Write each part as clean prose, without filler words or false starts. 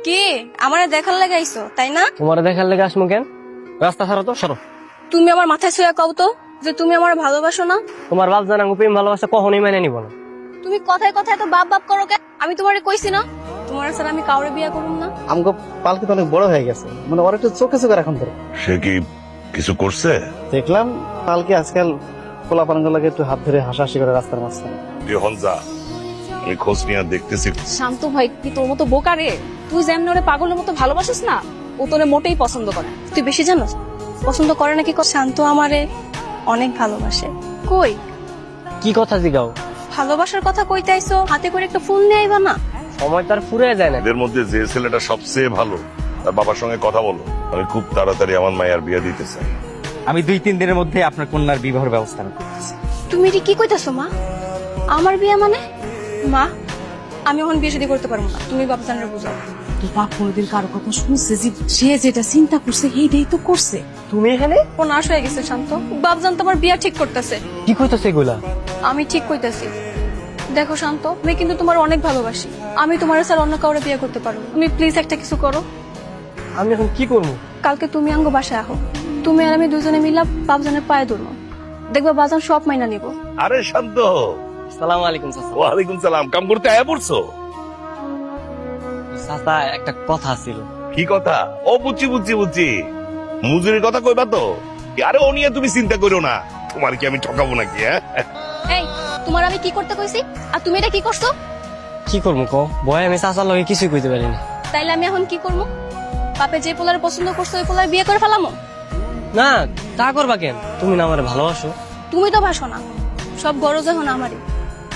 কি আমারে দেখার লাগি আইছো তাই না? তোমার দেখার লেগে আসমু কেন? রাস্তা ছাড়ো তো, সরো। তুমি আমার মাথায় শুয়ে কও তো যে তুমি আমার ভালোবাসো না। তোমার বাপ জানা প্রেম ভালোবাসা কখনোই মেনে নিব না। তুমি কথায় কথায় তো বাপ বাপ করো কেন? আমি তোমারে কইছি না তোমার স্যার আমি কাউরে বিয়া করুম না। আমগো পালকি তো অনেক বড় হয়ে গেছে, মানে ওর একটু চোখে চোখে রাখুন ধরে। সে কি কিছু করছে? দেখলাম পালকি আজকাল পোলা পানগুলোকে একটু হাত ধরে হাসাহাসি করে রাস্তার মাঝখানে। তুই হনজা, আমি খোঁজ নিয়ে দেখতেছি। শান্ত ভাই কি তোর মতো বোকা রে? তুই যেমন ওরে পাগলের মতো ভালোবাসিস না, ও তোরে মোটেই পছন্দ করে না। তুই বেশি জানোস পছন্দ করে নাকি? শান্ত আমারে অনেক ভালোবাসে। কই কি কথা জিগাও? ভালোবাসার কথা কইতে আইছো, হাতে করে একটা ফোন নিয়ে আইবা না? সময় তার ফুরে যায় না। এদের মধ্যে যে ছেলেটা সবচেয়ে ভালো, তার বাবার সঙ্গে কথা বলো। আমি খুব তাড়াতাড়ি আমার মায়ের বিয়ে দিতে চাই। আমি 2-3 দিনের মধ্যে আপনার কন্যার বিবাহের ব্যবস্থা করতেছি। তুমি এটি কি কইতাছো মা? আমার বিয়ে মানে? মা আমি এখন বিয়ে শাদী করতে পারবো না, তুমি বাপজানরে বুঝাও। তোর বাপ কোনোদিন কারো কথা শুনছে যে সে যেটা চিন্তা করছে এইটাই তো করছে। তুমি এখানে ও নাশ হয়ে গেছে শান্ত। বাপজান তো আমার বিয়া ঠিক করতেছে। কি কইতেছে এগুলা? আমি ঠিক কইতাছি। দেখো শান্ত, আমি কিন্তু তোমার অনেক ভালোবাসি। আমি তোমার স্যার অন্য কাউরে বিয়ে করতে পারবো না। তুমি প্লিজ একটা কিছু করো। আমি এখন কি করবো? কালকে তুমি আঙ্গ বাসায় আহো, তুমি আর আমি দুজনে মিলা বাপজানের পায়ে ধরবো। দেখবা বাজান সব মাইনা নিব। আরে শান্ত, সালাম আলাইকুম চাচা। ওয়ালাইকুম সালাম। কাম করতে আয়া পড়ছো? চাচা একটা কথা ছিল। কি কথা? ও বুঝছি বুঝছি বুঝছি, মজুরির কথা কইবা তো? আরে ও নিয়ে তুমি চিন্তা করো না, তোমার কি আমি ঠকাবো নাকি? হ্যাঁ, এই তোমার আমি কি করতে কইছি আর তুমি এটা কি করছো? কি করবো কো? ভয় আমি চাচার লগে কিছুই কইতে পারি না। তাইলে আমি এখন কি করবো? বাপে যে পোলার পছন্দ করছো ওই পোলার বিয়ে করে ফেলামো? না, তা করবা কেন? তুমি না আমার ভালোবাসো। তুমি তো ভাসো না, সব গরজ এখন আমারই।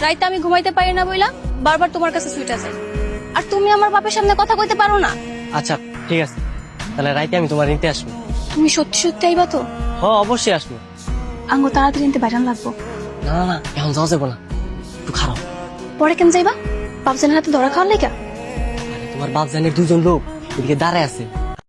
রাইতে আমি ঘুমাইতে পারি না বইলা বারবার তোমার কাছে সুইটা যাই। আর তুমি আমার বাপের সামনে কথা কইতে পারো না। আচ্ছা ঠিক আছে, তাহলে রাইতে আমি তোমার নিতে আসবো। তুমি সত্যি সত্যি আইবা তো? হ, অবশ্যই আসবো। আঙ্গ তাড়াতাড়ি নিতে বাইরান লাগবো। না না না, এখন যাওয়া যাবো না, একটু খারাপ। পরে কেন যাইবা? বাপজানের হাতে ধরা খাওয়ার লেগা? আরে তোমার বাপ জানের 2জন লোক এদিকে দাঁড়ায় আছে,